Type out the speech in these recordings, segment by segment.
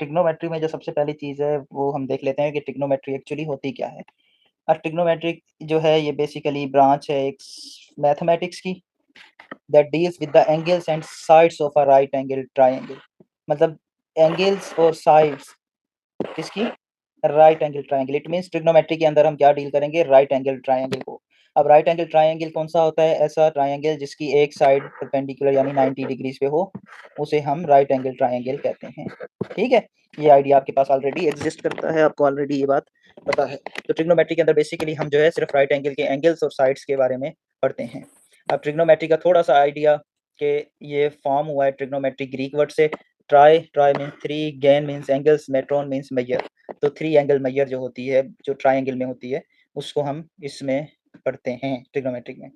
Trigonometry में जो सबसे पहली चीज़ है वो हम देख लेते हैं कि ट्रिग्नोमेट्री एक्चुअली होती क्या है। ट्रिग्नोमेट्री जो है ये बेसिकली ब्रांच है एक मैथमेटिक्स की that deals with the angles and sides of a right angle triangle. मतलब एंगल्स और साइड्स किसकी? Right angle triangle. It means trigonometry के अंदर हम क्या डील करेंगे? राइट एंगल ट्रायंगल को। अब राइट एंगल ट्रायंगल कौन सा होता है? ऐसा ट्रायंगल जिसकी एक साइड परपेंडिकुलर यानी 90 डिग्रीज पे हो, उसे हम राइट एंगल ट्रायंगल कहते हैं। ठीक है, ये आइडिया आपके पास ऑलरेडी एग्जिस्ट करता है, आपको ऑलरेडी ये बात पता है। तो ट्रिग्नोमेट्री के अंदर बेसिकली हम जो है सिर्फ राइट एंगल के एंगल्स और साइड्स के बारे में पढ़ते हैं। अब ट्रिग्नोमेट्री का थोड़ा सा आइडिया कि ये फॉर्म हुआ है ट्रिग्नोमेट्री ग्रीक वर्ड से। Tri means three, gon means angles, metron means measure. तो थ्री एंगल मेजर जो होती है, जो ट्रायंगल में होती है, उसको हम इसमें पढ़ते हैं ट्रिग्नोमेट्री में।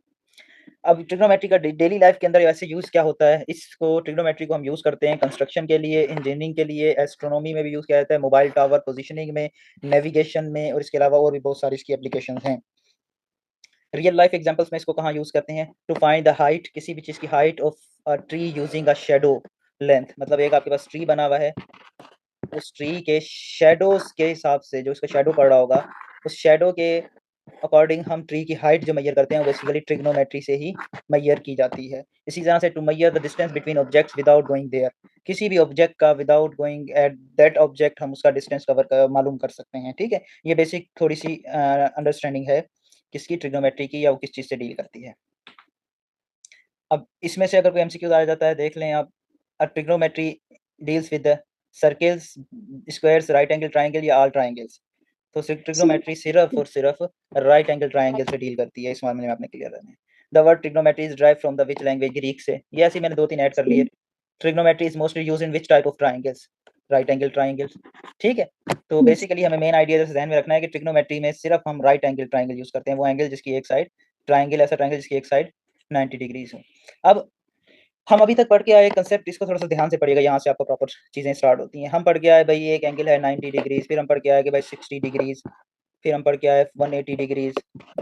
अब ट्रिग्नोमेट्री का डेली लाइफ के अंदर वैसे यूज़ क्या होता है? इसको ट्रिग्नोमेट्री को हम यूज़ करते हैं कंस्ट्रक्शन के लिए, इंजीनियरिंग के लिए, एस्ट्रोनॉमी में भी यूज़ किया जाता है, मोबाइल टावर पोजिशनिंग में, नेविगेशन में, और इसके अलावा और भी बहुत सारी इसकी एप्लीकेशन हैं। रियल लाइफ एग्जांपल्स में इसको कहाँ यूज़ करते हैं? टू फाइंड द हाइट, किसी भी चीज़ की height of a tree using a shadow length. मतलब एक आपके पास ट्री बना हुआ है, उस ट्री के शैडोज के हिसाब से, जो उसका शैडो पड़ रहा होगा, उस शैडो के अकॉर्डिंग हम ट्री की हाइट जो मेजर करते हैं बेसिकली ट्रिग्नोमेट्री से ही मेजर की जाती है। इसी तरह से to measure the distance between objects without going there, किसी भी ऑब्जेक्ट का without going at that object हम उसका डिस्टेंस कवर कर मालूम कर सकते हैं। ठीक है, ये बेसिक थोड़ी सी अंडरस्टैंडिंग है किसकी? ट्रिग्नोमेट्री की, या वो किस चीज़ से डील करती है। अब इसमें से अगर कोई एमसीक्यू आ जाता है, देख लें आप। Trigonometry deals with circles, squares, right angle triangle या ऑल ट्राइंगल्स। तो ट्रिग्नोमेट्री सिर्फ और सिर्फ राइट एंगल ट्राइंगल से डील करती है। इस मामले में आपने क्लियर रहना है। The word trigonometry is drive from the which language? Greek से। ये ऐसे मैंने दो तीन ऐड कर लिए। Trigonometry is mostly use in which type of triangles? Right angle triangles. ठीक है, तो बेसिकली हमें मेन आइडिया जैसे ध्यान में रखना है कि ट्रिग्नोमेट्री में सिर्फ हम राइट एंगल ट्राइंगल यूज करते हैं, वो एंगल जिसकी एक साइड ट्राइंगल, ऐसा ट्राइंगल जिसकी एक साइड 90 डिग्रीज हो। अब हम अभी तक पढ़ के आए कंसेप्ट, इसको थोड़ा सा ध्यान से पढ़िएगा, यहाँ से आपको प्रॉपर चीज़ें स्टार्ट होती हैं। हम पढ़ के आए भाई एक एंगल है 90 डिग्रीज, फिर हम पढ़ के आए कि भाई 60 डिग्रीज, फिर हम पढ़ के आए 180 डिग्रीज,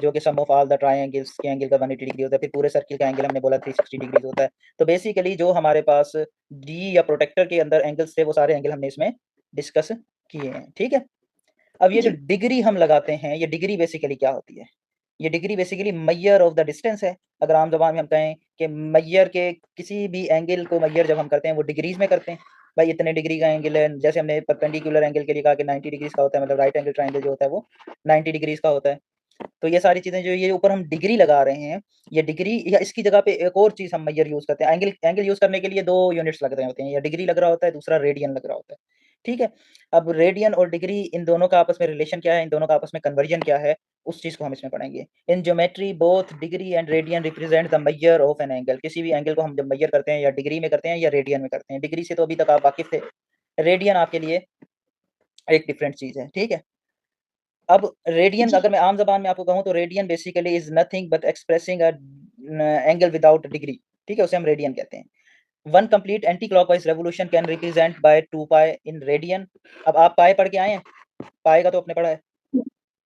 जो कि सम ऑफ ऑल द ट्रायंगल्स के एंगल का 180 डिग्री होता है। फिर पूरे सर्किल का एंगल हमने बोला 360 डिग्रीज होता है। तो बेसिकली जो हमारे पास डी या प्रोटेक्टर के अंदर एंगल्स थे, वो सारे एंगल हमने इसमें डिस्कस किए हैं। ठीक है, अब ये जो डिग्री हम लगाते हैं, ये डिग्री बेसिकली क्या होती है? ये degree basically measure of the distance है। अगर आम ज़बान में हम कहें कि मैयर के किसी भी एंगल को मैयर जब हम करते हैं वो डिग्रीज़ में करते हैं। भाई इतने डिग्री का एंगल है, जैसे हमने परपेंडिकुलर एंगल के लिए कहा कि 90 डिग्रीज़ का होता है, मतलब राइट एंगल ट्रायंगल जो होता है वो 90 डिग्रीज़ का होता है। तो ये सारी चीज़ें जो ये ऊपर हम डिग्री लगा रहे हैं, ये डिग्री या इसकी जगह पे एक और चीज़ हम मैयर यूज़ करते हैं। एंगल एंगल यूज़ करने के लिए 2 यूनिट्स लग रहे होते हैं, या डिग्री लग रहा होता है, दूसरा रेडियन लग रहा होता है। ठीक है, अब रेडियन और डिग्री, इन दोनों का आपस में रिलेशन क्या है, इन दोनों का आपस में कन्वर्जन क्या है, उस चीज़ को हम इसमें पढ़ेंगे। In geometry both degree and radian represent the measure of an angle. किसी भी एंगल को हम जब मैयर करते हैं, या डिग्री में करते हैं या रेडियन में करते हैं। डिग्री से तो अभी तक आप वाकिफ थे, रेडियन आपके लिए एक डिफरेंट चीज़ है। ठीक है, अब रेडियन अगर मैं आम ज़बान में आपको कहूँ तो radian basically is nothing but expressing a angle without degree. ठीक है, उसे हम रेडियन कहते हैं। One complete anti clockwise revolution can represent by 2 pi in radian. अब आप पाई पढ़ के आए हैं? पाई का तो आपने पढ़ा है।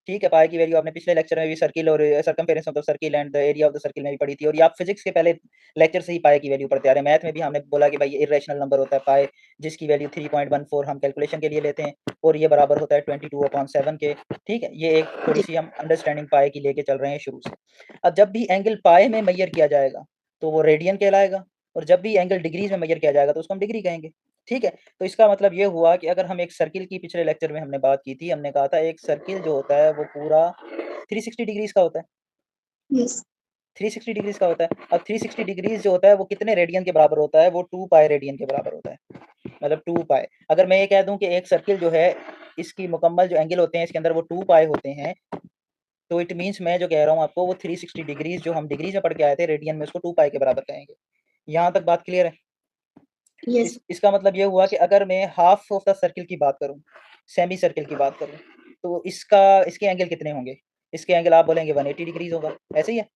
ठीक है, पाई की वैल्यू आपने पिछले लेक्चर में भी सर्किल और circumference of the circle and the area of the circle में भी पढ़ी थी, और ये आप फिजिक्स के पहले लेक्चर से ही पाई की वैल्यू पढ़ते आ रहे हैं। मैथ में भी हमने बोला कि भाई ये इर्रेशनल नंबर होता है पाई, जिसकी वैल्यू 3.14 हम कैलकुलेशन के लिए लेते हैं, और ये बराबर होता है 22/7 के। ठीक है, ये एक थोड़ी सी हम अंडरस्टैंडिंग पाई की लेके चल रहे हैं शुरू से। अब जब भी एंगल पाई में मेजर किया जाएगा तो वो रेडियन कहलाएगा, और जब भी एंगल डिग्रीज में मेजर किया जाएगा तो उसको हम डिग्री कहेंगे। ठीक है, तो इसका मतलब ये हुआ कि अगर हम एक सर्किल की, पिछले लेक्चर में हमने बात की थी, हमने कहा था एक सर्किल जो होता है वो पूरा 360 डिग्रीज का होता है। यस 360 डिग्रीज का होता है। अब 360 डिग्रीज जो होता है वो कितने रेडियन के बराबर होता है? वो 2 पाई रेडियन के बराबर होता है। मतलब 2 पाई, अगर मैं ये कह दूं कि एक सर्किल जो है, इसकी मुकम्मल जो एंगल होते हैं इसके अंदर वो 2 पाई होते हैं, तो इट मीन्स मैं जो कह रहा हूँ आपको, वो 360 डिग्रीज जो हम डिग्रीज में पढ़ के आए थे, रेडियन में उसको 2 पाई के बराबर कहेंगे। यहाँ तक बात क्लियर है? यस इसका मतलब ये हुआ कि अगर मैं हाफ ऑफ द सर्किल की बात करूं, सेमी सर्किल की बात करूं, तो इसके एंगल कितने होंगे? इसके एंगल आप बोलेंगे 180 डिग्रीज होगा, ऐसे ही है।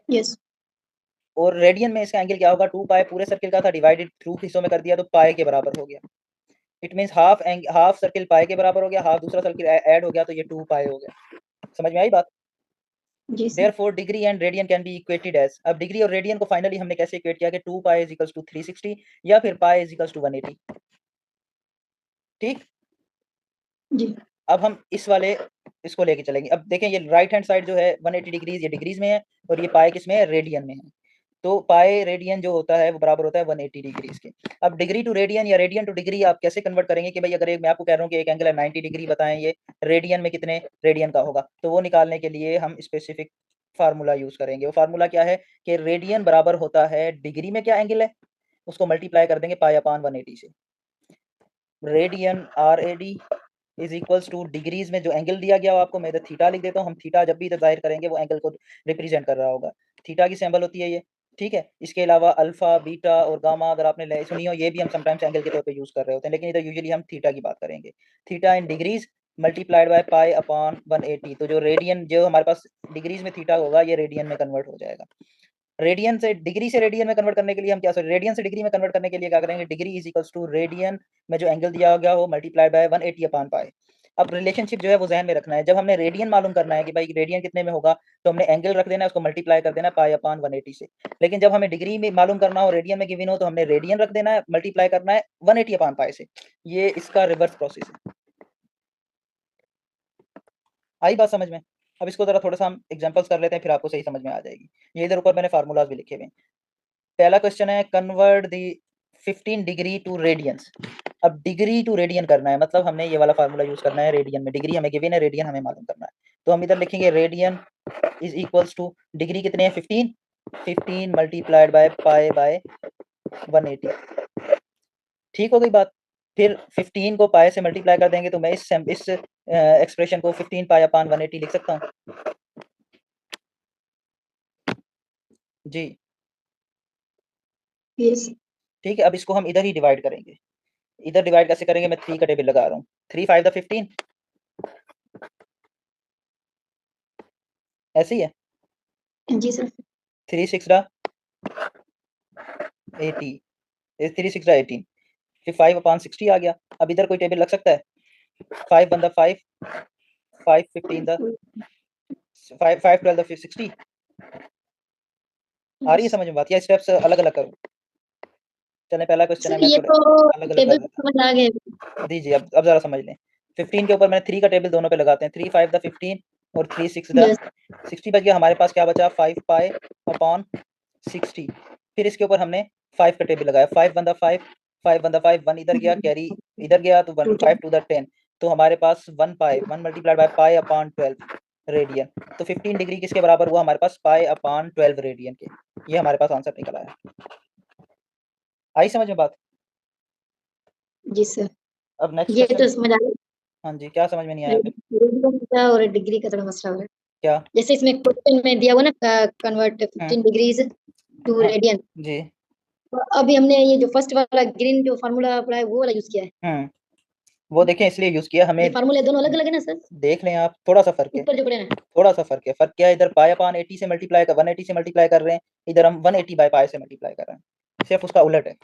यस और रेडियन में इसका एंगल क्या होगा? 2 पाई, पूरे सर्किल का था, डिवाइडेड थ्रू हिस्सों में कर दिया तो पाई के बराबर हो गया। इट मींस हाफ सर्किल पाई के बराबर हो गया, हाफ दूसरा सर्किल ऐड हो गया, तो ये 2 पाई हो गया। समझ में आई बात? जी sir therefore degree and radian can be equated as, अब डिग्री और रेडियन को फाइनली हमने कैसे इक्वेट किया कि 2 पाई इज इक्वल्स टू 360, या फिर पाई इज इक्वल्स टू 180। ठीक। जी अब हम इस वाले इसको लेके चलेंगे। अब देखें ये राइट हैंड साइड जो है 180 डिग्रीज ये डिग्रीज में है और ये पाए किस में है, रेडियन में है। तो पाए रेडियन जो होता है वो बराबर होता है 180 डिग्रीज के। अब डिग्री टू रेडियन या रेडियन टू डिग्री आप कैसे कन्वर्ट करेंगे कि भाई अगर एक मैं आपको कह रहा हूँ कि एक एंगल है 90 डिग्री, बताएं ये रेडियन में कितने रेडियन का होगा। तो वो निकालने के लिए हम स्पेसिफिक फार्मूला यूज करेंगे। वो फार्मूला क्या है कि रेडियन बराबर होता है डिग्री में क्या एंगल है उसको मल्टीप्लाई कर देंगे पाई अपान 180 से। Radian RAD is equals two degrees में जो एंगल दिया गया हो आपको, मैं इधर थीटा लिख देता हूँ। हम थीटा जब भी इधर जाहिर करेंगे वो एंगल को रिप्रेजेंट कर रहा होगा। थीटा की सिंबल होती है ये, ठीक है। इसके अलावा अल्फा बीटा और गामा अगर आपने सुनी हो ये भी हम समटाइम्स एंगल के तौर पे यूज कर रहे होते हैं, लेकिन इधर यूजुअली हम थीटा की बात करेंगे। Theta in degrees multiplied by pi upon 180। तो जो रेडियन जो हमारे पास डिग्रीज में थीटा होगा ये रेडियन में कन्वर्ट हो जाएगा। रेडियन से डिग्री से रेडियन में कन्वर्ट करने के लिए हम क्या सॉरी रेडियन से डिग्री में कन्वर्ट करने के लिए क्या करेंगे, degree is equals to radian में जो एंगल दिया गया हो मल्टीप्लाइड बाय 180 अपान पाई। अब रिलेशनशिप जो है वो जहन में रखना है। जब हमने रेडियन मालूम करना है कि भाई रेडियन कितने में होगा तो हमने एंगल रख देना है, उसको मल्टीप्लाई कर देना पाई अपान 180 से। लेकिन जब हमें डिग्री में मालूम करना हो रेडियन में गिवन हो तो हमने रेडियन रख देना है, मल्टीप्लाई करना है 180 अपान पाई से। ये इसका रिवर्स प्रोसेस है। आई बात समझ में? अब इसको जरा थोड़ा सा हम एग्जांपल्स कर लेते हैं फिर आपको सही समझ में आ जाएगी। ये इधर ऊपर मैंने फार्मूलाज भी लिखे हुए हैं। पहला क्वेश्चन है convert the 15 degree to radians. अब डिग्री टू रेडियन करना है मतलब हमने ये वाला फार्मूला यूज करना है। रेडियन में डिग्री हमें गिवन है, रेडियन हमें मालूम करना है। तो हम इधर लिखेंगे radian is equals two degree कितने हैं 15, 15 मल्टीप्लाइड बाय पाई बाय 180। ठीक हो गई बात। फिर 15 को पाई से मल्टीप्लाई कर देंगे तो मैं इस एक्सप्रेशन को 15 पाई अपान 180 लिख सकता हूँ जी। यस ठीक है, अब इसको हम इधर ही डिवाइड करेंगे। इधर डिवाइड कैसे करेंगे, मैं 3 का टेबल लगा रहा हूँ। 3 5 द 15 ऐसे ही है। जी सर 3 6 दा 80, 3 6 दा 18, फिर 5 अपान 60 आ गया। अब इधर कोई टेबल लग सकता है। 5 1 द 5, 5 15 द 5 5 12 द 60। आ रही है समझ में बात या स्टेप्स अलग अलग करूँ? चलें पहला क्वेश्चन है सर मैं ये थोड़े तो अलग अलग कर टेबल देता समझ आ गए। हूँ। दीजिए अब जरा समझ लें। 15 के ऊपर मैंने 3 का टेबल दोनों पे लगाते हैं। 3 5 द 15 और 3 6 द यस 60 बच गया। हमारे पास क्या बचा 5 पाई अपॉन 60। फिर इसके ऊपर हमने 5 का टेबल लगाया। 5 1 द 5, 5 1 द 5, 1 इधर गया कैरी इधर गया तो 1 5 टू द 10। तो हमारे पास 1 पाई 1 multiplied by pi upon 12 radian. तो 15 डिग्री किसके बराबर हुआ हमारे पास, पाई अपॉन 12 रेडियन के। ये हमारे पास आंसर निकल आया। आई समझ में बात? जी सर अब नेक्स्ट ये क्वेश्चन। तो समझ आ गया। हाँ जी, क्या समझ में नहीं आया फिर? रेडियन का और डिग्री का थोड़ा मसला हो रहा है। क्या? जैसे इसमें क्वेश्चन में दिया हुआ ना कन्वर्ट हम्म 15 डिग्रीज टू हाँ रेडियन। जी। तो अभी हमने ये जो फर्स्ट वाला ग्रीन जो फार्मूला पढ़ा है वो वाला यूज किया है। वो देखें इसलिए यूज किया ये हमें। फार्मूले दोनों अलग अलग है ना सर? देख लें आप, थोड़ा सा फर्क है। ऊपर जो पढ़े ना। थोड़ा सा फर्क है। फर्क क्या है, इधर पाई अपान 80 से मल्टीप्लाई कर 180 से मल्टीप्लाई कर रहे हैं, इधर हम 180 बाय पाई से मल्टीप्लाई कर रहे हैं। सिर्फ उसका उलट है।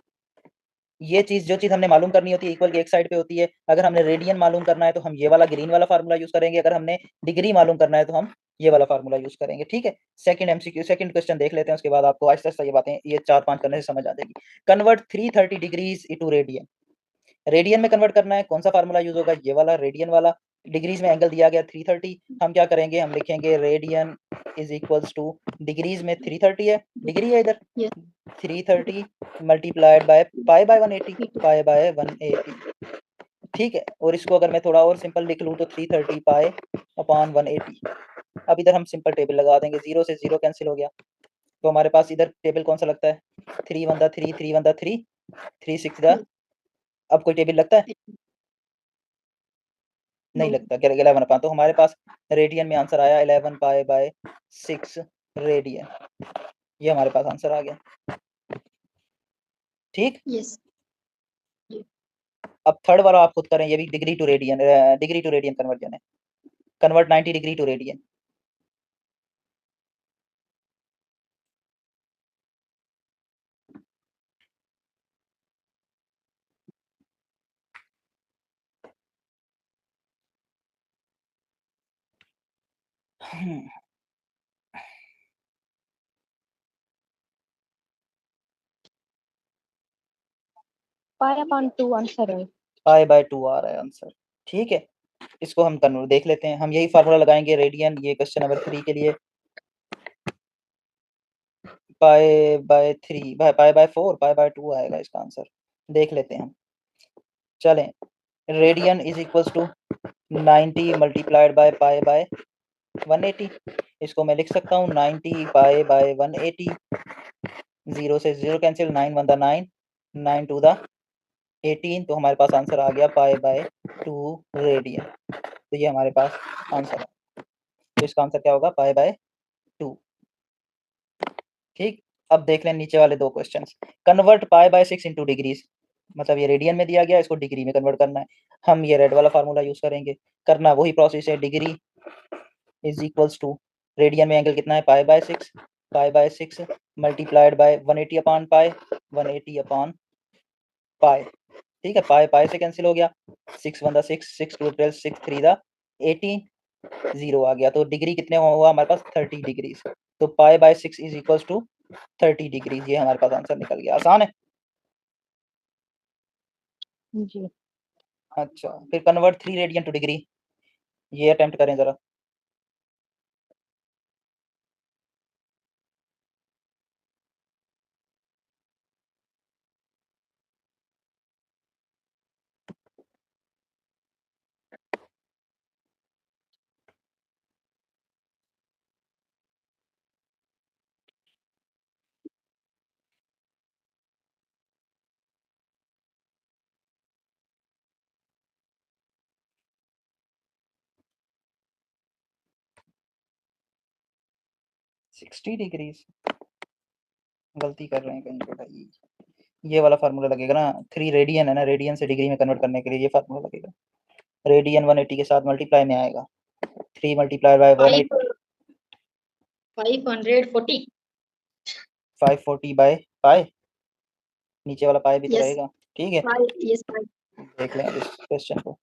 ये चीज जो चीज हमने मालूम करनी होती है इक्वल की एक साइड पे होती है। अगर हमने रेडियन मालूम करना है तो हम ये वाला ग्रीन वाला फार्मूला यूज करेंगे। अगर हमने डिग्री मालूम करना है तो हम ये वाला फार्मूला यूज करेंगे। ठीक है। सेकंड एमसीक्यू सेकंड क्वेश्चन देख लेते हैं, उसके बाद आपको आहिस्ता आहिस्ता ये बातें ये 4 5 करने से समझ आ जाएगी। Convert 330 degrees into radian. Radian में कन्वर्ट करना है, कौन सा फार्मूला यूज होगा, ये वाला रेडियन वाला। डिग्रीज में एंगल दिया गया 330। हम क्या करेंगे, हम लिखेंगे radian is equals two degrees में 330 है, डिग्री है इधर yes 330 multiplied by pi by 180, pi by 180। ठीक है। और इसको अगर मैं थोड़ा और सिंपल लिख लूँ तो 330 पाई अपॉन 180। अब इधर हम सिंपल टेबल लगा देंगे, 0 से 0 कैंसिल हो गया। तो हमारे पास इधर टेबल कौन सा लगता है, 3 1 3, 3 1 3, 3 6 अब कोई टेबल लगता है? नहीं नो लगता। 11 अपॉन, तो हमारे पास रेडियन में आंसर आया 11 पाई बाय 6 रेडियन। ये हमारे पास आंसर आ गया। ठीक। यस अब थर्ड वाला आप खुद करें, ये भी degree to radian, degree to radian conversion है। Convert 90 degree to radian. Pi upon 2 answer है। π/2 आ रहा है आंसर। ठीक है, इसको हम कन्वर्ट देख लेते हैं। हम यही फार्मूला लगाएंगे रेडियन, ये क्वेश्चन नंबर 3 के लिए। π/4 π/2 आएगा इसका आंसर, देख लेते हैं हम। चलें, radian is equals to 90 multiplied by π/180। इसको मैं लिख सकता हूँ 90 π/180। 0 से 0 कैंसिल, 9 1 9, 9 2 18। तो हमारे पास आंसर आ गया π/2 रेडियन। तो ये हमारे पास आंसर है। तो इसका आंसर क्या होगा, π/2। ठीक, अब देख लें नीचे वाले दो क्वेश्चन। कन्वर्ट π/6 इंटू डिग्रीज, मतलब ये रेडियन में दिया गया, इसको डिग्री में कन्वर्ट करना है। हम ये रेड वाला फार्मूला यूज करेंगे। करना वही प्रोसेस है, degree is equals to, radian में एंगल कितना है, π/6, π/6 multiplied by 180 upon pi, 180 upon pi. ठीक है, पाई से कैंसिल हो गया, 6 1 6, 6 2 12, 6 3 18, 0 आ गया। तो डिग्री कितने हुआ हमारे पास, 30 डिग्री। तो π/6 इज इक्वल्स टू 30 डिग्री। ये हमारे पास आंसर निकल गया। आसान है। जी। अच्छा, फिर कन्वर्ट 3 रेडियन टू डिग्री, ये अटेम्प्ट करें जरा। सिक्सटी डिग्रीज, गलती कर रहे हैं कहीं पे भाई। ये वाला फार्मूला लगेगा ना, 3 रेडियन है ना, रेडियन से डिग्री में कन्वर्ट करने के लिए ये फार्मूला लगेगा। रेडियन 180 के साथ मल्टीप्लाई में आएगा, 3 मल्टीप्लाई बाय 180, 540। 540 बाय पाई, नीचे वाला पाई भी तो यस रहेगा। ठीक है, 5, यस 5। देख लें अब इस क्वेश्चन को।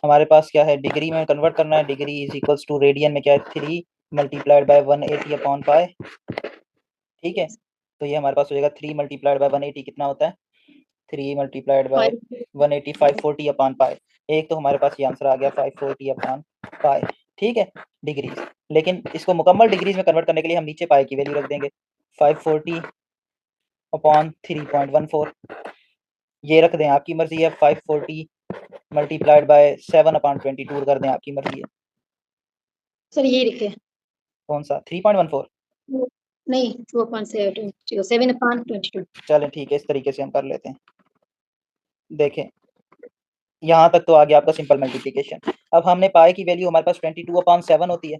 हमारे पास क्या है, डिग्री में कन्वर्ट करना है। Degree is equals to, radian में क्या है, 3 मल्टीप्लाइड बाय 180 अपॉन पाई। ठीक है, तो ये हमारे पास हो जाएगा 3 मल्टीप्लाइड बाय 180 कितना होता है, 3 मल्टीप्लाइड बाय 180, 540 अपॉन पाई। एक तो हमारे पास ये आंसर आ गया 540 अपॉन पाई। ठीक है, डिग्रीज। लेकिन इसको मुकम्मल डिग्रीज में कन्वर्ट करने के लिए हम नीचे पाई की वैल्यू रख देंगे, 540 अपॉन 3.14। ये रख दें, आपकी मर्जी है। 540 मल्टीप्लाइड बाय 7 अपॉन 22 कर दें, आपकी मर्जी है। सर ये लिखे कौन सा, 3.14? नहीं, 2.7, 7/22। चलें ठीक है, इस तरीके से हम कर लेते हैं। देखें, यहाँ तक तो आ गया आपका सिंपल मल्टीप्लिकेशन। अब हमने पाई की वैल्यू, हमारे पास 22/7 होती है।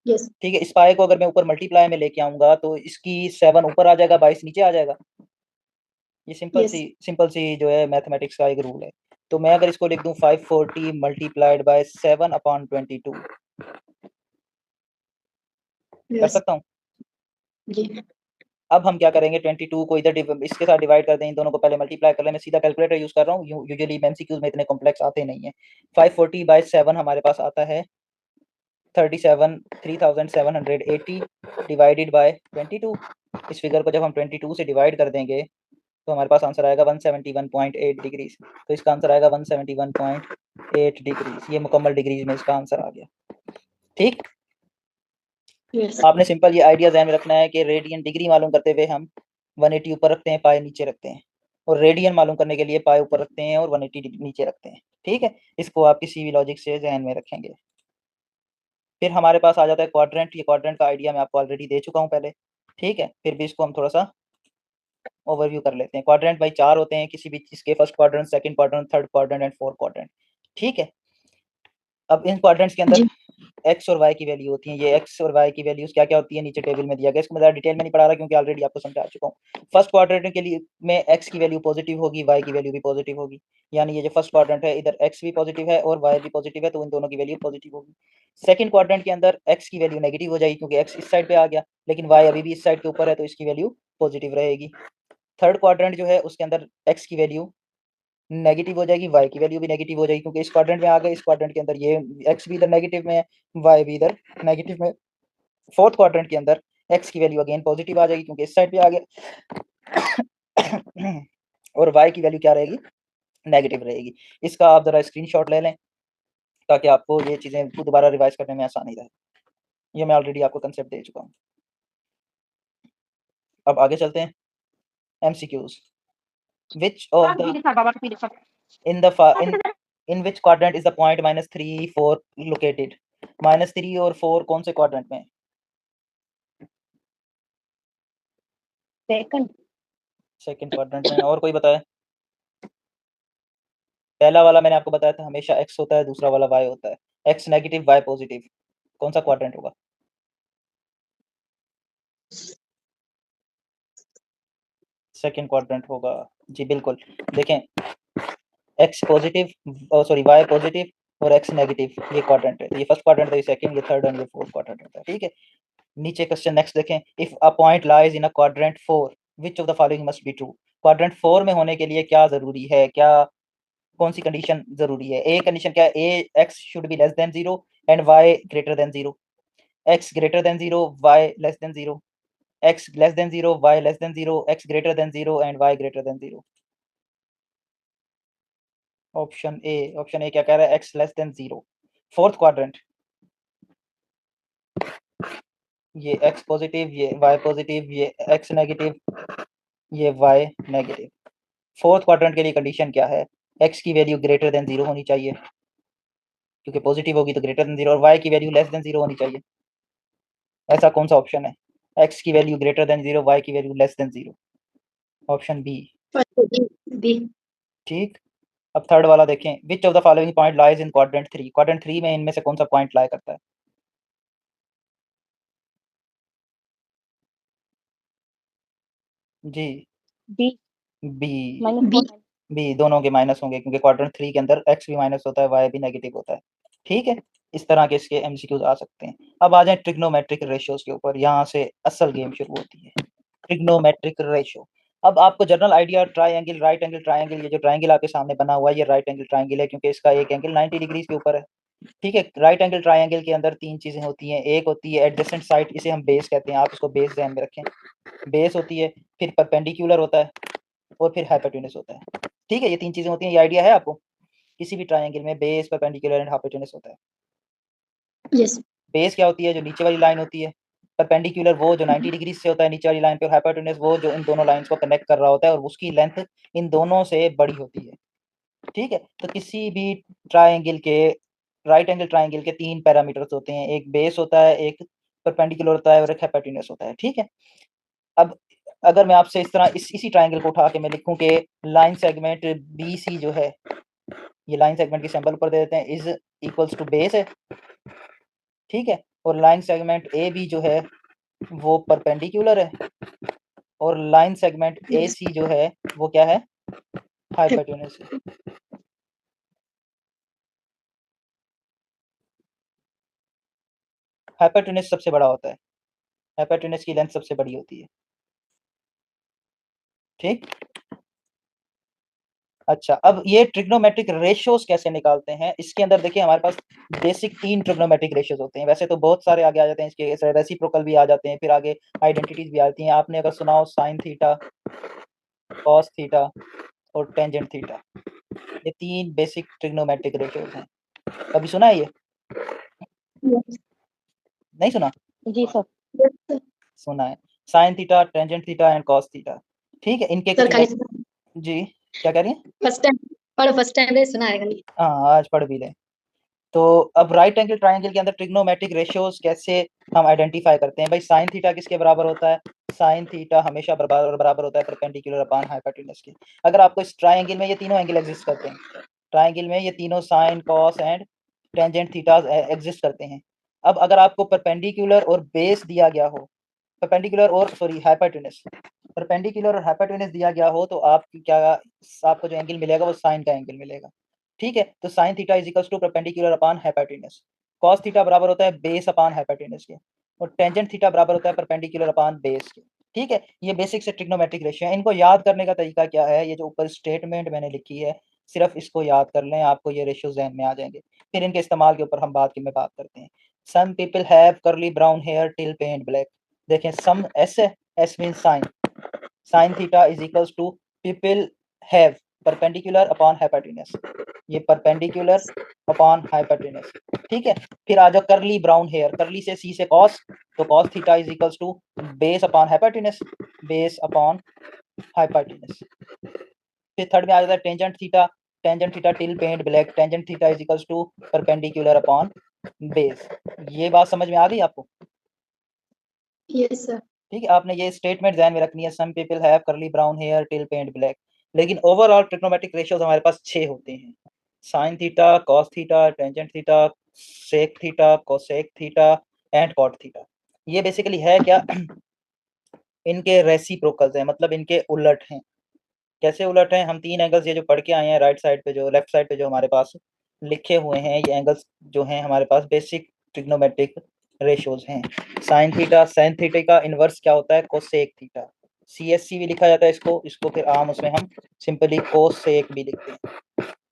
यस ठीक है, इस पाई को अगर मैं ऊपर मल्टीप्लाई में लेके आऊंगा तो इसकी 7 ऊपर आ जाएगा, 22 नीचे आ जाएगा। ये यस सिंपल सी जो है मैथमेटिक्स का एक रूल है। तो मैं अगर इसको लिख दूं 540 मल्टीप्लाइड बाय 7 अपॉन 22, कर यस सकता हूँ। जी। अब हम क्या करेंगे, 22 को इधर इसके साथ डिवाइड कर दें, इन दोनों को पहले मल्टीप्लाई कर लें। मैं सीधा कैलकुलेटर यूज कर रहा हूँ, यूजुअली एमसीक्यूज में इतने कॉम्प्लेक्स आते नहीं है। 540 बाय 7 हमारे पास आता है 3780 डिवाइडेड बाय 22। इस फिगर को जब हम 22 से डिवाइड कर देंगे तो हमारे पास आंसर आएगा 171.8 डिग्रीज। तो इसका आंसर आएगा 171.8 डिग्रीज। ये मुकम्मल डिग्रीज में इसका आंसर आ गया। ठीक, यस आपने सिंपल ये आइडिया ध्यान में रखना है कि रेडियन डिग्री मालूम करते हुए हम 180 ऊपर रखते हैं, पाई नीचे रखते हैं, और रेडियन मालूम करने के लिए पाई ऊपर रखते हैं और 180 नीचे रखते हैं। ठीक है, इसको आप किसी भी लॉजिक से ध्यान में रखेंगे। फिर हमारे पास आ जाता है क्वाड्रेंट। ये क्वाड्रेंट का आइडिया मैं आपको ऑलरेडी दे चुका हूँ पहले। ठीक है, फिर भी इसको हम थोड़ा सा ओवरव्यू कर लेते हैं। क्वाड्रेंट भाई 4 होते हैं किसी भी चीज़ के, first quadrant, second quadrant, third quadrant and fourth quadrant. ठीक है, अब इन क्वाड्रेंट्स के अंदर जी। एक्स और वाई की वैल्यू होती है। ये एक्स और वाई की वैल्यूज क्या क्या होती है, नीचे टेबल में दिया गया। इसको मैं ज़्यादा डिटेल में नहीं पढ़ा रहा क्योंकि ऑलरेडी आपको समझा चुका हूँ। फर्स्ट क्वाड्रेंट के लिए में एक्स की वैल्यू पॉजिटिव होगी, वाई की वैल्यू भी पॉजिटिव होगी। यानी ये जो फर्स्ट क्वाड्रेंट है, इधर एक्स भी पॉजिटिव है और वाई भी पॉजिटिव है, तो इन दोनों की वैल्यू पॉजिटिव होगी। सेकंड क्वाड्रेंट के अंदर एक्स की वैल्यू नेगेटिव हो जाएगी क्योंकि एक्स इस साइड पे आ गया, लेकिन वाई अभी भी इस साइड के ऊपर है, तो इसकी वैल्यू पॉजिटिव रहेगी। थर्ड क्वाड्रेंट जो है उसके अंदर एक्स की वैल्यू नेगेटिव हो जाएगी, वाई की वैल्यू भी नेगेटिव हो जाएगी क्योंकि इस क्वाड्रेंट में आ गए। इस क्वाड्रेंट के अंदर ये एक्स भी इधर नेगेटिव में है, वाई भी इधर नेगेटिव में। फोर्थ क्वाड्रेंट के अंदर एक्स की वैल्यू अगेन पॉजिटिव आ जाएगी क्योंकि इस साइड पे आ गया और वाई की वैल्यू क्या रहेगी, नेगेटिव रहेगी। इसका आप ज़रा स्क्रीनशॉट ले लें ताकि आपको ये चीज़ें दोबारा रिवाइज करने में आसानी रहे। ये मैं ऑलरेडी आपको कंसेप्ट दे चुका हूँ। अब आगे चलते हैं MCQs. Which of the in which quadrant is the point -3, 4 located? -3 और 4 कौन से क्वाड्रेंट में है? सेकंड क्वाड्रेंट में। और कोई बताए? पहला वाला मैंने आपको बताया था हमेशा x होता है, दूसरा वाला y होता है। x नेगेटिव y पॉजिटिव, कौन सा क्वाड्रेंट होगा? सेकंड क्वाड्रेंट होगा जी, बिल्कुल। देखें x positive sorry y positive और x नेगेटिव, ये क्वाड्रेंट है। तो ये फर्स्ट क्वाड्रेंट है, ये सेकंड, ये थर्ड और ये फोर्थ क्वाड्रेंट होता है। ठीक है, नीचे क्वेश्चन नेक्स्ट देखें। If a point lies in a quadrant 4 which of the following must be true? Quadrant 4 में होने के लिए क्या जरूरी है, क्या कौन सी कंडीशन जरूरी है? ए कंडीशन क्या है? A x should be less than 0 and y greater than 0, x greater than 0 y less than 0, x less than 0 y less than 0, x greater than 0 and y greater than 0। Option A क्या कह रहा है? X less than 0। Fourth quadrant, ये x positive, ये y positive, ये x negative, ये y negative. Fourth quadrant के लिए कंडीशन क्या है? एक्स की वैल्यू ग्रेटर देन 0 होनी चाहिए, क्योंकि पॉजिटिव होगी तो ग्रेटर देन 0, और वाई की वैल्यू लेस देन 0 होनी चाहिए। ऐसा कौन सा ऑप्शन है? एक्स की वैल्यू ग्रेटर देन 0, वाई की value less than 0। Option B. B. ठीक। अब थर्ड वाला देखें। Which of the following point lies in quadrant 3? Quadrant 3 में इनमें से कौन सा पॉइंट लाई करता है? जी बी। बी। बी। बी दोनों के माइनस होंगे, क्योंकि क्वाड्रेंट 3 के अंदर एक्स भी माइनस होता है, वाई भी नेगेटिव होता है। ठीक है, इस तरह के इसके एमसीक्यूज आ सकते हैं। अब आ जाए ट्रिग्नोमेट्रिक रेशियोज के ऊपर, यहाँ से असल गेम शुरू होती है। Trigonometric ratio. अब आपको general idea, triangle, right angle triangle, ये जो ट्राइंगल आपके सामने बना हुआ है ये राइट एंगल ट्राइंगल है, क्योंकि इसका एक एंगल 90 डिग्रीज के ऊपर है। ठीक है, राइट एंगल ट्राइंगल के अंदर तीन चीजें होती हैं। एक होती है एडजेसेंट साइड, इसे हम बेस कहते हैं, आप इसको बेस ध्यान में रखें। बेस होती है, फिर परपेंडिकुलर होता है, और फिर हाइपोटेनस होता है। ठीक है, ये तीन चीजें होती हैं। ये आइडिया है आपको? किसी भी ट्राइंगल में बेस, परपेंडिकुलर एंड हाइपोटेनस होता है। यस। बेस क्या होती है? जो नीचे वाली लाइन होती है। परपेंडिकुलर वो जो 90 डिग्री से होता है नीचे वाली लाइन पे, और हाइपोटेनस वो जो इन दोनों लाइंस को कनेक्ट कर रहा होता है और उसकी लेंथ इन दोनों से बड़ी होती है। ठीक है, तो किसी भी ट्राइंगल के, राइट एंगल ट्राइंगल के तीन पैरामीटर्स होते हैं। एक बेस होता है, एक परपेंडिकुलर होता है, और एक हाइपोटेनस होता है। ठीक है, अब अगर मैं आपसे इस तरह इसी ट्राइंगल को उठा के मैं लिखूं कि लाइन सेगमेंट बी सी जो है, ये लाइन सेगमेंट की सिंबल ऊपर दे देते हैं, इज इक्वल्स टू बेस है। ठीक है, और लाइन सेगमेंट ए बी जो है वो परपेंडिकुलर है, और लाइन सेगमेंट ए सी जो है वो क्या है? हाइपोटेनस है। हाइपोटेनस सबसे बड़ा होता है, हाइपोटेनस की लेंथ सबसे बड़ी होती है। ठीक। अच्छा, अब ये ट्रिग्नोमेट्रिक रेशियोज कैसे निकालते हैं? इसके अंदर देखिए हमारे पास बेसिक तीन ट्रिग्नोमेट्रिक रेशियोज होते हैं। वैसे तो बहुत सारे आगे आ जाते हैं इसके, रेसिप्रोकल भी आ जाते हैं, फिर आगे आइडेंटिटीज भी आती हैं। आपने अगर सुना हो साइन थीटा, कॉस थीटा और टेंजेंट थीटा, ये तीन बेसिक ट्रिग्नोमेट्रिक रेशियोज हैं। कभी सुना है ये? नहीं सुना? जी सर। सुना है। Sine theta, tangent theta and cos theta. ठीक है, इनके सर कुछ खाली जी क्या कह रही हैं? फर्स्ट टाइम रे सुना है खाली। हाँ, आज पढ़ भी लें। तो अब राइट एंगल ट्राइंगल के अंदर ट्रिग्नोमेट्रिक रेशियोज कैसे हम आइडेंटिफाई करते हैं? भाई साइन थीटा किसके बराबर होता है? साइन थीटा हमेशा बराबर बराबर होता है परपेंडिकुलर अपॉन हाइपोटेनस के। अगर आपको इस ट्राइंगल में ये तीनों एंगल एग्जिस्ट करते हैं, ट्राइंगल में ये तीनों sine, cos and tangent theta exist करते हैं। अब अगर आपको परपेंडिकुलर और बेस दिया गया हो, परपेंडिकुलर और सॉरी हाइपोटेनस, परपेंडिकुलर और हाइपोटेनस दिया गया हो, तो आपकी क्या, आपको जो एंगल मिलेगा वो साइन का एंगल मिलेगा। ठीक है, तो sine theta is equals to perpendicular upon hypotenuse. Cos theta बराबर होता है बेस अपॉन हाइपोटेनस के, और टेंजेंट थीटा बराबर होता है परपेंडिकुलर अपॉन बेस के। ठीक है, ये बेसिक से ट्रिग्नोमेट्रिक रेशियो है। इनको याद करने का तरीका क्या है? ये जो ऊपर स्टेटमेंट मैंने लिखी है, सिर्फ इसको याद कर लें, आपको ये रेशियो जहन में आ जाएंगे। फिर इनके इस्तेमाल के ऊपर हम बात करते हैं। Some people have curly brown hair till paint black. देखें, सम एस है, S mean sine, sine theta is equals to people have, perpendicular upon hypotenuse, ये परपेंडिकुलर अपॉन हाइपोटेन्यूज, ठीक है। फिर आ जाओ करली ब्राउन हेयर, करली से सी से कॉस, तो cos theta is equals to base upon hypotenuse, base upon hypotenuse. फिर थर्ड में आ जाता है tangent theta, tangent theta till paint black, tangent theta is equals to perpendicular upon base. ये बात समझ में आ गई आपको? Yes sir. ठीक है, आपने ये स्टेटमेंट ध्यान में रखनी है, some people have curly brown hair till paint black. लेकिन ओवरऑल ट्रिग्नोमेट्रिक रेशियोज हमारे पास 6 होते हैं, sine theta, cos theta, tangent theta, sec theta, cosec theta and cot theta. ये बेसिकली है क्या, इनके रेसिप्रोकल्स हैं, मतलब इनके उलट हैं। कैसे उलट हैं, हम 3 एंगल्स ये जो पढ़ के आए हैं, राइट साइड पे जो, लेफ्ट साइड पे जो हमारे पास लिखे हुए हैं, ये एंगल्स जो हैं हमारे पास बेसिक ट्रिग्नोमेट्रिक रेशियोज हैं। साइन थीटा, साइन थीटा का इनवर्स क्या होता है, कोसेक थीटा, CSC भी लिखा जाता है इसको, इसको फिर आम उसमें हम सिंपली कोसेक भी लिखते हैं,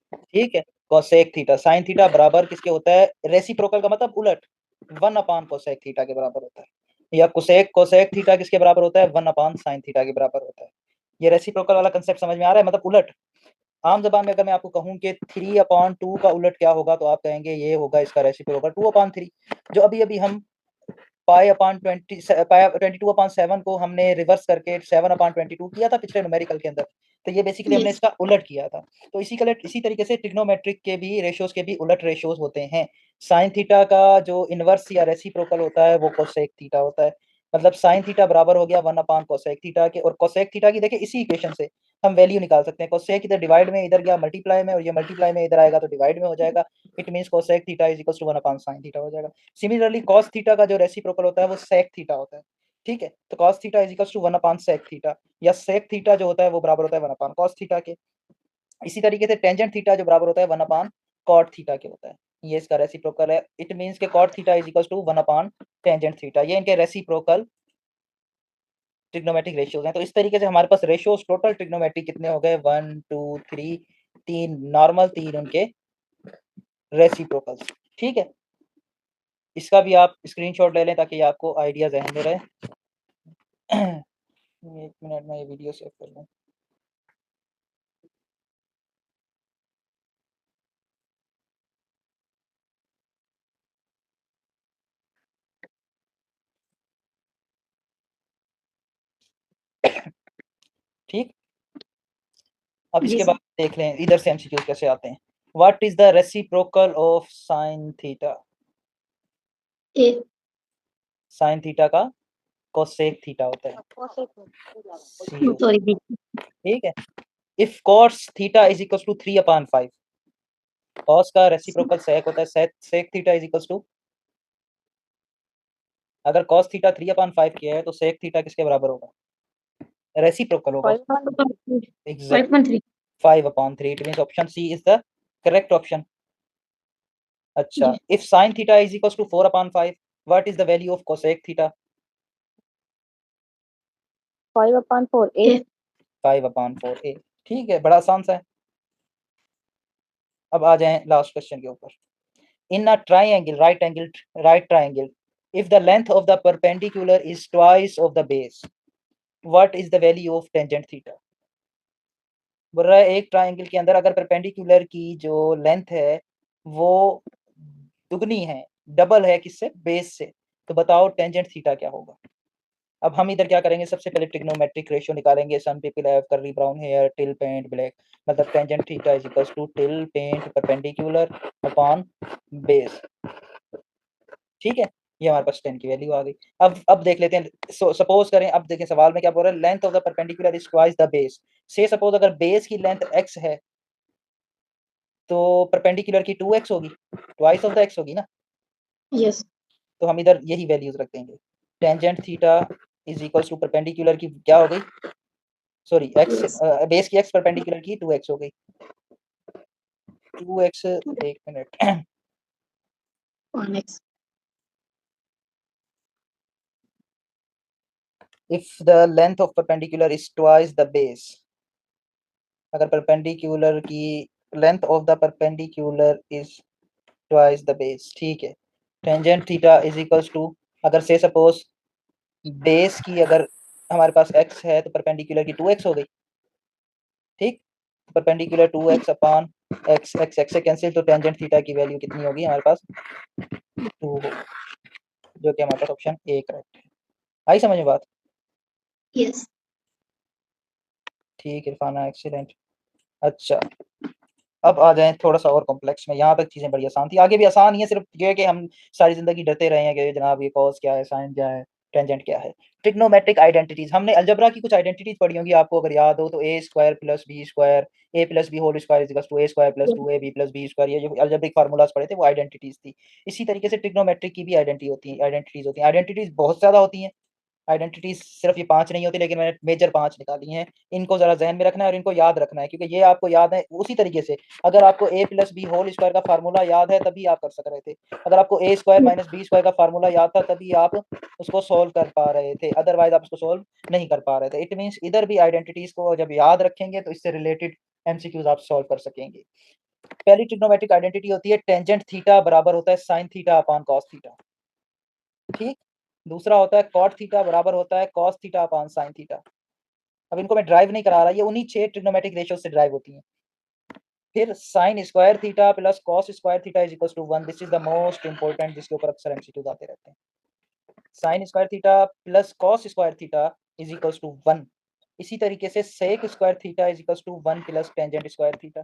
ठीक है। कोसेक थीटा, साइन थीटा बराबर किसके होता है, रेसिप्रोकल का मतलब उलट, 1 अपान कोसेक थीटा के बराबर होता है। या कोसेक, कोसेक थीटा किसके बराबर होता है, 1 अपान साइन थीटा के बराबर होता है। ये रेसिप्रोकल वाला कंसेप्ट समझ में आ रहा है, मतलब उलट। आम जबान में अगर मैं आपको कहूं कि 3/2 का उलट क्या होगा, तो आप कहेंगे ये होगा इसका रेसिप्रोकल 2/3। जो अभी अभी हम पाई 22/7 को हमने रिवर्स करके 7/22 किया था पिछले न्यूमेरिकल के अंदर, तो ये बेसिकली हमने यस। इसका उलट किया था। तो इसी तरीके से ट्रिग्नोमेट्रिक के भी रेशियोज के भी उलट रेशियोज होते हैं। साइन थीटा का जो इनवर्स या रेसिप्रोकल होता है वो कोसेक थीटा होता है। मतलब साइन थीटा बराबर हो गया 1 अपान कोसेक थीटा के, और कोसेक थीटा की देखिए इसी इक्वेशन से हम वैल्यू निकाल सकते हैं। कोसेक इधर डिवाइड में, इधर गया मल्टीप्लाई में, और ये मल्टीप्लाई में इधर आएगा तो डिवाइड में हो जाएगा। It means cosec theta is equals to 1/sin theta हो जाएगा। सिमिलरली कॉस थीटा का जो रेसिप्रोकल होता है वो सेक थीटा होता है, ठीक है। तो cos theta is equals to 1/sec theta, या सेक थीटा जो होता है वो बराबर होता है 1/cos थीटा के। इसी तरीके से टेंजेंट थीटा जो बराबर होता है 1/cot थीटा के होता है। ये इसका रेसिप्रोकल है। इट मींस के cot theta is equals to 1/टेंजेंट थीटा। ये इनके रेसिप्रोकल ट्रिग्नोमेट्रिक रेशियोज हैं। तो इस तरीके से हमारे पास रेशियोज टोटल ट्रिग्नोमेट्रिक कितने हो गए, 1 2 3, 3 नॉर्मल, 3 उनके रेसिप्रोकल्स, ठीक है। इसका भी आप स्क्रीनशॉट ले लें ताकि आपको आइडिया जहन में रहे। 1 मिनट में ये वीडियो सेव कर लूँ। ठीक, अब जी इसके सर। बाद देख लें इधर से एमसीक्यूज कैसे आते हैं। What is the reciprocal of sine theta, A. Sine theta का कोसेक थीटा होता है, CO, सॉरी। ठीक है। If cos theta is equal to 3/5, cos का रेसिप्रोकल सेक होता है, sec theta is equal to, अगर cos थीटा 3/5 किया है तो सेक थीटा किसके बराबर होगा, रेसिप्रोकल होगा, exact 5.3। 5/3। It means option C is the correct option. अच्छा, जी। If sin theta is equal to 4/5, what is the value of cosec theta, 5/4 A. 5/4 a, ठीक है, बड़ा आसान सा है। अब आ जाएं लास्ट क्वेश्चन के ऊपर। In a triangle, right triangle, if the length of the perpendicular is twice of the base, what is the value of tangent theta? बोल रहा है एक ट्राइंगल के अंदर अगर परपेंडिकुलर की जो लेंथ है वो दुगनी है, डबल है किससे, बेस से, तो बताओ टेंजेंट थीटा क्या होगा। अब हम इधर क्या करेंगे, सबसे पहले ट्रिग्नोमेट्रिक रेशियो निकालेंगे। Some people have curly brown hair till paint black, मतलब tangent theta is equals to till paint perpendicular upon base, ठीक है। ये हमारे पास 10 की वैल्यू आ गई। अब देख लेते हैं, सपोज करें, अब देखें सवाल में क्या बोल रहा है, length of the perpendicular is twice the base. से सपोज अगर बेस की लेंथ x है तो परपेंडिकुलर की 2x होगी, ट्वाइस ऑफ द x होगी ना। यस। तो हम इधर यही वैल्यूज रख देंगे। Tangent theta is equals to perpendicular की क्या हो गई, सॉरी x, यस। बेस की x परपेंडिकुलर की 2x हो गई, 2x, एक minute. 1x। If the length of perpendicular is twice the base, अगर परपेंडिकुलर की length of the perpendicular is twice the base, ठीक है। Tangent theta is equals to, अगर से सपोज बेस की अगर हमारे पास x है तो परपेंडिकुलर की 2x हो गई, ठीक। Perpendicular 2x upon x, x से कैंसिल, तो टेंजेंट थीटा की वैल्यू कितनी होगी हमारे पास 2 होगी, जो कि हमारे पास ऑप्शन ए करेक्ट है। आई समझ में बात? यस। ठीक इरफाना, एक्सीलेंट। अच्छा अब आ जाएं थोड़ा सा और कॉम्प्लेक्स में। यहाँ तक चीजें बड़ी आसान थी, आगे भी आसान ही है, सिर्फ ये है कि हम सारी जिंदगी डरते रहे हैं कि जनाब ये कॉस क्या है, साइन क्या है, टेंजेंट क्या है। ट्रिग्नोमेट्रिक आइडेंटिटीज, हमने अलजेब्रा की कुछ आइडेंटिटीज पढ़ी होंगी आपको अगर याद हो तो, a square plus b square, a plus b whole square is to a square plus two a b plus b square, ये जो अलजेब्रिक फार्मूलाज पढ़े थे वो आइडेंटिटीज थी। इसी तरीके से ट्रिग्नोमेट्रिक की भी आइडेंटिटीज होती हैं। आइडेंटिटीज बहुत ज्यादा होती हैं, आइडेंटिटीज सिर्फ ये 5 नहीं होती, लेकिन मैंने मेजर 5 निकाली हैं। इनको जरा जहन में रखना है और इनको याद रखना है, क्योंकि ये आपको याद है उसी तरीके से। अगर आपको ए प्लस बी होल स्क्वायर का फार्मूला याद है तभी आप कर सक रहे थे, अगर आपको ए स्क्वायर माइनस बी स्क्वायर का फार्मूला याद था तभी आप उसको सोल्व कर पा रहे थे, अदरवाइज आप उसको सोल्व नहीं कर पा रहे थे। इट मीन्स इधर भी आइडेंटिटीज को जब याद रखेंगे तो इससे रिलेटेड एमसीक्यूज आप सॉल्व कर सकेंगे। पहली ट्रिग्नोमेट्रिक आइडेंटिटी होती है टेंजेंट थीटा बराबर होता है sine theta upon cos theta. ठीक। दूसरा होता है कॉट थीटा बराबर होता है cos theta upon sine theta. अब इनको मैं ड्राइव नहीं करा रहा, ये उन्हीं 6 ट्रिग्नोमेट्रिक रेशियो से ड्राइव होती हैं। फिर sine square theta plus cos square theta is equal to 1, this is the most important, जिसके ऊपर अक्सर एमसीक्यूज आते रहते हैं। Sine square theta plus cos square theta is equal to 1। इसी तरीके से sec square theta is equal to 1 plus tangent square theta,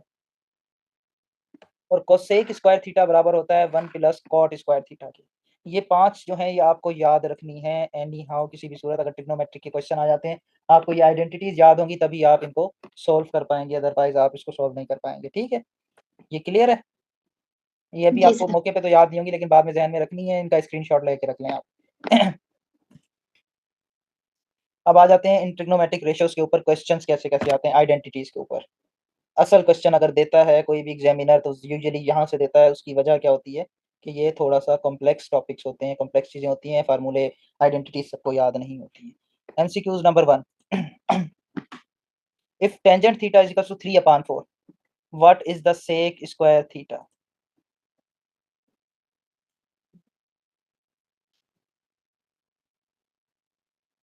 और कोसेक स्क्वायर थीटा बराबर होता है 1 प्लस कॉट स्क्वायर थीटा के। ये 5 जो है ये आपको याद रखनी है एनी हाउ, किसी भी सूरत अगर ट्रिग्नोमेट्रिक के क्वेश्चन आ जाते हैं आपको ये आइडेंटिटीज याद होंगी तभी आप इनको सोल्व कर पाएंगे, अदरवाइज आप इसको सोल्व नहीं कर पाएंगे। ठीक है, ये क्लियर है? ये भी जी आपको सर। मौके पे तो याद नहीं होंगी लेकिन बाद में जहन में रखनी है, इनका स्क्रीनशॉट लेके रख लें आप। अब आ जाते हैं इन ट्रिग्नोमेट्रिक रेशियोज के ऊपर क्वेश्चंस कैसे कैसे आते हैं आइडेंटिटीज के ऊपर। असल क्वेश्चन अगर देता है कोई भी एग्जामिनर तो यूजुअली यहाँ से देता है, उसकी वजह क्या होती है कि ये थोड़ा सा कॉम्प्लेक्स टॉपिक्स होते हैं, कॉम्प्लेक्स चीजें होती हैं, फार्मूले आइडेंटिटीज सबको याद नहीं होती है। MCQs number 1, if tangent theta is equal to 3 upon 4 what is the sec square theta.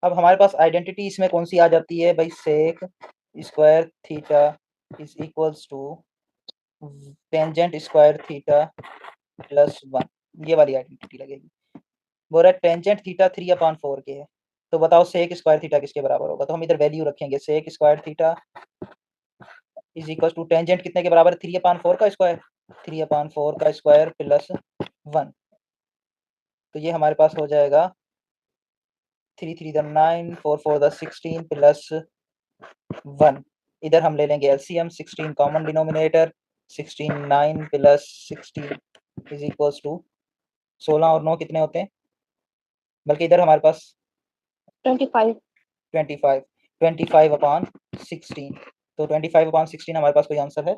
अब हमारे पास आइडेंटिटी इसमें कौन सी आ जाती है भाई, sec square theta is equals to tangent square theta plus 1, ये वाली आइडेंटिटी लगेगी। बोल रहा है टेंजेंट थीटा 3 अपॉन 4 के है, तो बताओ सेक स्क्वायर थीटा किसके बराबर होगा। तो हम इधर वैल्यू रखेंगे, sec square theta is equal to tangent कितने के बराबर है, 3 अपॉन 4 का स्क्वायर, 3 अपॉन 4 का स्क्वायर प्लस 1, तो ये हमारे पास हो जाएगा 3 3 द 9 4 4 द 16 प्लस 1। इधर हम ले लेंगे LCM, 16 common denominator, 16 9 plus 16 is equals to 16 और 9 कितने होते हैं, बल्कि इधर हमारे पास 25। 25, 25 अपॉन 16, तो 25 अपॉन 16 हमारे पास कोई आंसर है,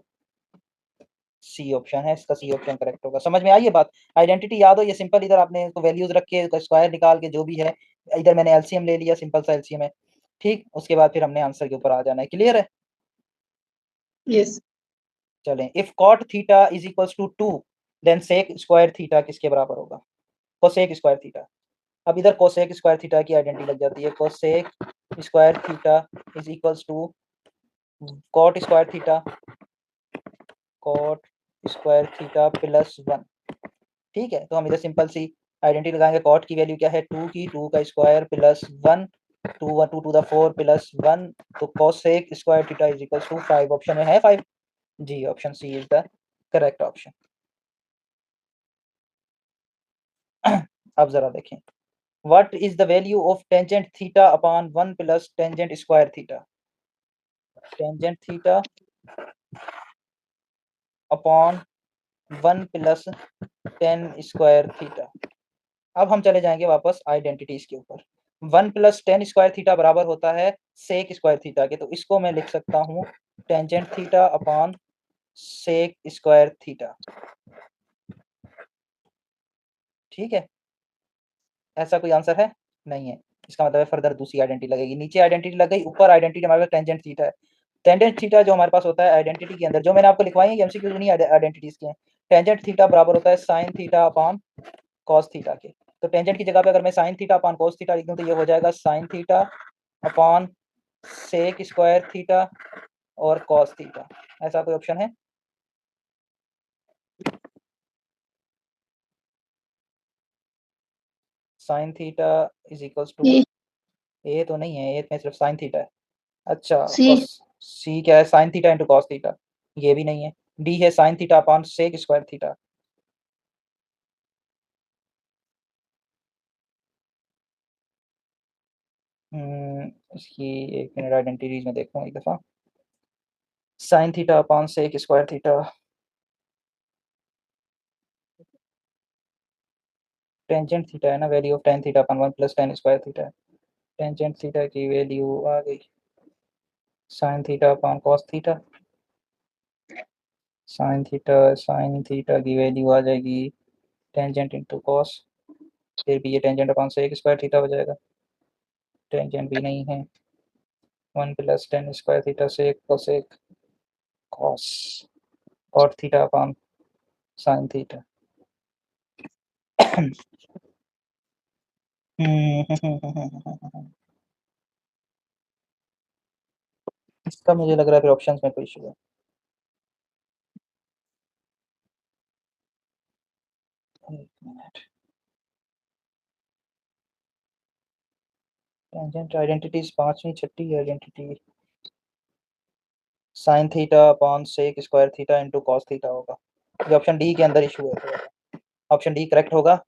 सी ऑप्शन है, इसका सी ऑप्शन करेक्ट होगा। समझ में आई ये बात? आइडेंटिटी याद हो, ये सिंपल, इधर आपने इसको वैल्यूज रख के स्क्वायर निकाल के जो भी है, इधर मैंने एलसीएम ले लिया, सिंपल सा एलसीएम है। ठीक, उसके बाद फिर हमने आंसर के ऊपर आ जाना है। क्लियर है? यस। चलें, if cot theta is equals to 2 then sec square theta किसके बराबर होगा, कोसेक स्क्वायर थीटा। अब इधर कोसेक स्क्वायर थीटा की आइडेंटिटी लग जाती है, cosec square theta is equals to cot square theta, cot square theta plus 1। ठीक है, तो हम इधर सिंपल सी आइडेंटिटी लगाएंगे, कॉट की वैल्यू क्या है 2 की, 2 का square plus 1, 2 2 to the 4 plus 1, तो cosec square theta is equals to 5, option में है 5, जी option C is the correct option. अब जरा देखें, what is the value of tangent theta upon 1 plus tangent square theta, tangent theta upon 1 plus tan square theta. अब हम चले जाएंगे वापस आइडेंटिटीज के ऊपर। 1 प्लस टेन स्क्वायर थीटा बराबर होता है सेक स्क्वायर थीटा के, तो इसको मैं लिख सकता हूँ tangent theta upon sec square theta. ठीक है, ऐसा कोई आंसर है? नहीं है, इसका मतलब है फर्दर दूसरी आइडेंटिटी लगेगी। नीचे आइडेंटिटी लग गई, ऊपर आइडेंटिटी हमारे पास टेंजेंट थीटा है। टेंजेंट थीटा जो हमारे पास होता है आइडेंटिटी के अंदर, जो मैंने आपको लिखवाई है एमसीक्यू नहीं आइडेंटिटीज की हैं, टेंजेंट थीटा बराबर होता है sine theta upon cos theta के। तो टेंजेंट की जगह पे अगर मैं sine theta upon cos theta लिख दूं तो ये हो जाएगा sine theta upon sec square theta, और cos थीटा, ऐसा कोई ऑप्शन है? sin theta is equals to, A A तो नहीं है, ए में सिर्फ sin थीटा है। अच्छा, सी और सी क्या है? sin theta into cos theta, ये भी नहीं है। डी है sin theta upon sec square theta. इसकी एक मिनट आइडेंटिटीज में देखूँ एक दफ़ा। sin theta upon sec square theta, tangent theta है ना, value of tan theta upon 1 plus tan square theta है। टेंजेंट थीटा की वैल्यू आ गई sin theta upon cos theta. sin theta की वैल्यू आ जाएगी टेंजेंट इंटू कॉस, फिर भी ये tangent upon sec square theta हो जाएगा, टेंजेंट भी नहीं है। 1 plus tan square theta sec cosec cos cot theta upon sin theta. इसका मुझे लग रहा है फिर ऑप्शंस में कोई इशू है। एक मिनट, टेंजेंट आइडेंटिटीज पांचवी छठी identity sin theta upon sec square theta into cos theta होगा। ये ऑप्शन डी के अंदर इशू है थोड़ा। ऑप्शन डी करेक्ट होगा,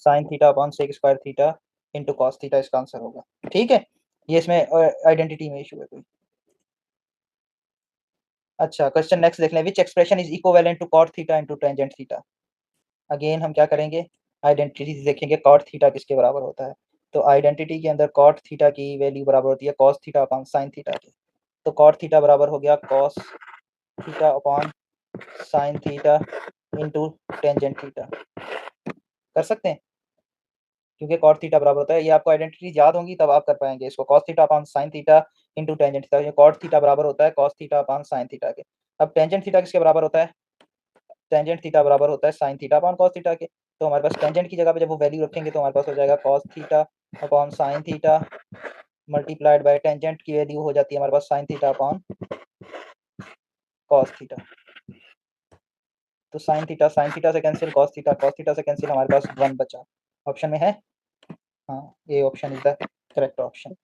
sin theta upon sec square theta into cos theta इसका आंसर होगा। ठीक है, ये इसमें आइडेंटिटी में इशू है कोई। अच्छा, क्वेश्चन नेक्स्ट देख लें, which expression is equivalent to cot theta into tangent theta. Again हम क्या करेंगे, आइडेंटिटी देखेंगे cot थीटा किसके बराबर होता है। तो आइडेंटिटी के अंदर cot थीटा की वैल्यू बराबर होती है cos theta upon sin theta के। तो cot थीटा बराबर हो गया cos theta upon sin theta into tangent theta. कर सकते हैं, क्योंकि cot थीटा बराबर होता है, ये आपको आइडेंटिटी याद होंगी तब आप कर पाएंगे इसको, cos theta upon sin theta into tangent theta. ये cot थीटा बराबर होता है cos theta upon sin theta के। अब टेंजेंट थीटा किसके बराबर होता है? टेंजेंट थीटा बराबर होता है sin theta upon cos theta के। तो हमारे पास टेंजेंट की जगह पे जब वो वैल्यू रखेंगे तो हमारे पास हो जाएगा cos theta upon sin theta multiplied by tangent की वैल्यू हो जाती है हमारे पास sin theta upon cos theta. तो sin थीटा से कैंसिल, cos थीटा से कैंसिल, हमारे पास 1 बचा। ऑप्शन में है, हाँ, ये option is the correct option.